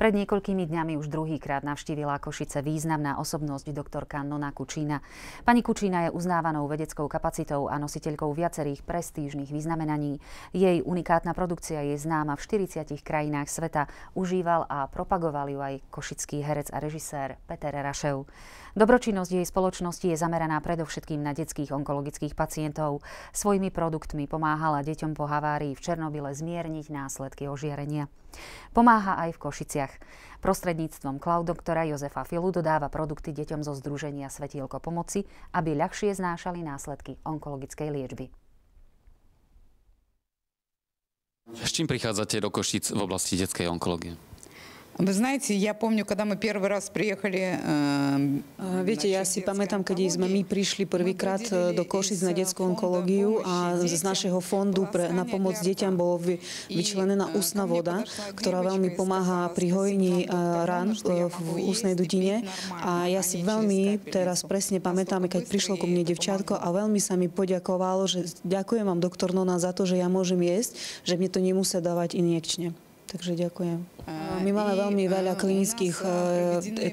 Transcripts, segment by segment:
Pred niekoľkými dňami už druhýkrát navštívila Košice významná osobnosť doktorka Nona Kučína. Pani Kučína je uznávanou vedeckou kapacitou a nositeľkou viacerých prestížnych vyznamenaní. Jej unikátna produkcia je známa v 40 krajinách sveta. Užíval a propagoval ju aj košický herec a režisér Peter Rašev. Dobročinnosť jej spoločnosti je zameraná predovšetkým na detských onkologických pacientov. Svojimi produktmi pomáhala deťom po havárii v Černobyle zmierniť následky ožiarenia. Pomáha aj v Košiciach. Prostredníctvom cloud doktora Jozefa Filu dodáva produkty deťom zo združenia Svetielko pomoci, aby ľahšie znášali následky onkologickej liečby. S čím prichádzate do Košíc v oblasti detskej onkológie? Вы знаете, я помню, когда мы первый раз приехали... Viete, ja si pamätám, keď sme my prišli prvýkrát do Košic na detskú onkológiu a z našeho fondu na pomoc deťam bolo vyčlenená ústna voda, ktorá veľmi pomáha pri hojení rán v ústnej dutine. A ja si veľmi teraz presne pamätám, keď prišlo ku mne devčátko a veľmi sa mi poďakovalo, že ďakujem vám, doktor Nona, za to, že ja môžem jesť, že mne to nemusia dávať injekčne. Takže ďakujem. My máme veľmi veľa klinických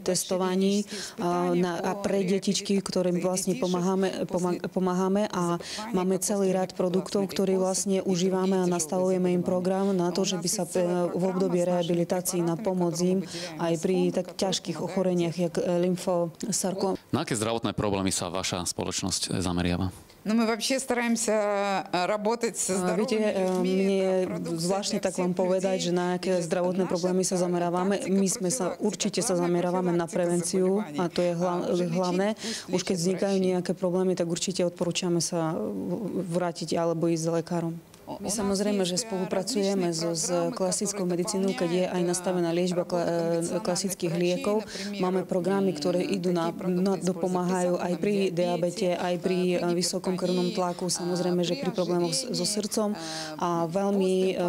testovaní a pre detičky, ktorým vlastne pomáhame a máme celý rad produktov, ktorý vlastne užívame a nastavujeme im program na to, že by sa v období rehabilitácií na pomoc im aj pri tak ťažkých ochoreniach, jak lymfosarkom. Na aké zdravotné problémy sa vaša spoločnosť zameriava? No my вообще стараемся работать со здоровыми людьми. Mne zvláštne tak vám povedať, že na aké zdravotné problémy sa zamerávame. My určite sa zamerávame na prevenciu a to je hlavné. Už keď vznikajú nejaké problémy, tak určite odporúčame sa vrátiť alebo ísť za lekárom. My samozrejme, že spolupracujeme s klasickou medicínou, keď je aj nastavená liečba klasických liekov. Máme programy, ktoré idú dopomáhajú aj pri diabete, aj pri vysokom krvnom tlaku, samozrejme, že pri problémoch so srdcom. A veľmi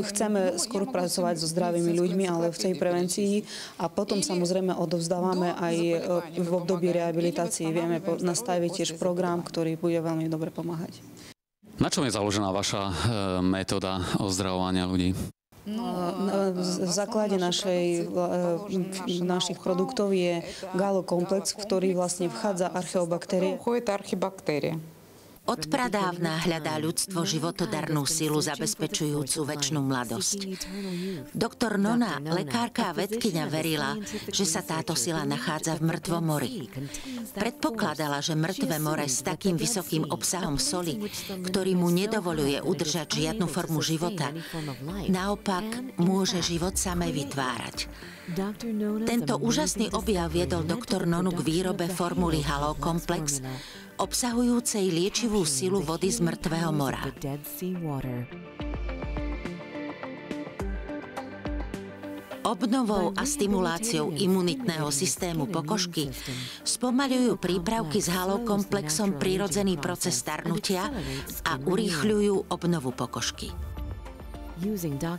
chceme skôr pracovať so zdravými ľuďmi, ale v tej prevencii. A potom samozrejme odovzdávame aj v období rehabilitácie. Vieme nastaviť tiež program, ktorý bude veľmi dobre pomáhať. Na čom je založená vaša metóda ozdravovania ľudí? V základe našich produktov je galokomplex, v ktorý vlastne vchádza archeobaktérie. Odpradávna hľadá ľudstvo životodarnú silu zabezpečujúcu večnú mladosť. Doktor Nona, lekárka a vedkyňa, verila, že sa táto sila nachádza v mŕtvom mori. Predpokladala, že mŕtve more s takým vysokým obsahom soli, ktorý mu nedovoľuje udržať žiadnu formu života, naopak môže život samej vytvárať. Tento úžasný objav viedol doktor Nonu k výrobe formuly Halokomplex, obsahujúcej liečivú silu vody z mŕtvého mora. Obnovou a stimuláciou imunitného systému pokožky spomaľujú prípravky s halokomplexom prirodzený proces starnutia a urýchľujú obnovu pokožky.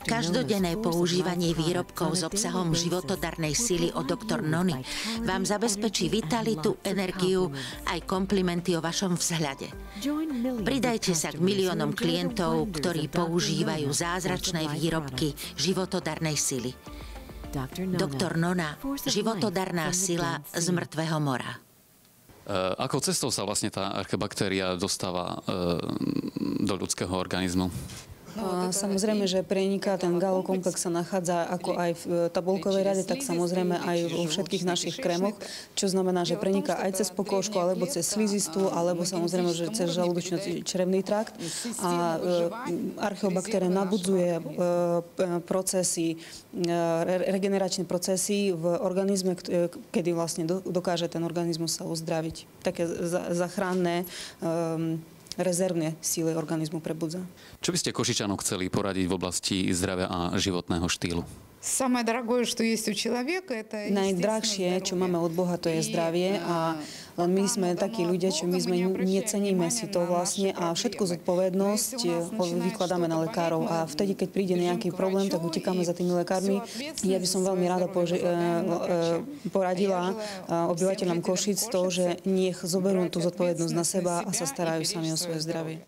Každodenné používanie výrobkov s obsahom životodarnej sily od doktor Nony vám zabezpečí vitalitu, energiu aj komplimenty o vašom vzhľade. Pridajte sa k miliónom klientov, ktorí používajú zázračné výrobky životodarnej sily. Doktor Nona, životodarná sila z mŕtvého mora. Akou cestou sa vlastne tá archebaktéria dostáva do ľudského organizmu? Samozrejme, že preniká ten galokomplex sa nachádza ako aj v tabuľkovej rade, tak samozrejme aj vo všetkých našich krémoch, čo znamená, že preniká aj cez pokožku, alebo cez slizistú, alebo samozrejme, že cez žalúdočno-črevný trakt. A archeobaktéria nabudzuje procesy, regeneračné procesy v organizme, kedy vlastne dokáže ten organizmus sa uzdraviť. Také záchranné rezervné síly organizmu prebudza. Čo by ste Košičanom chceli poradiť v oblasti zdravia a životného štýlu? Najdrahšie, čo máme od Boha, to je zdravie a len my sme takí ľudia, čo my sme neceníme si to vlastne a všetku zodpovednosť vykladáme na lekárov a vtedy, keď príde nejaký problém, tak utekáme za tými lekármi. Ja by som veľmi rada poradila obyvateľom Košíc to, že nech zoberú tú zodpovednosť na seba a sa starajú sami o svoje zdravie.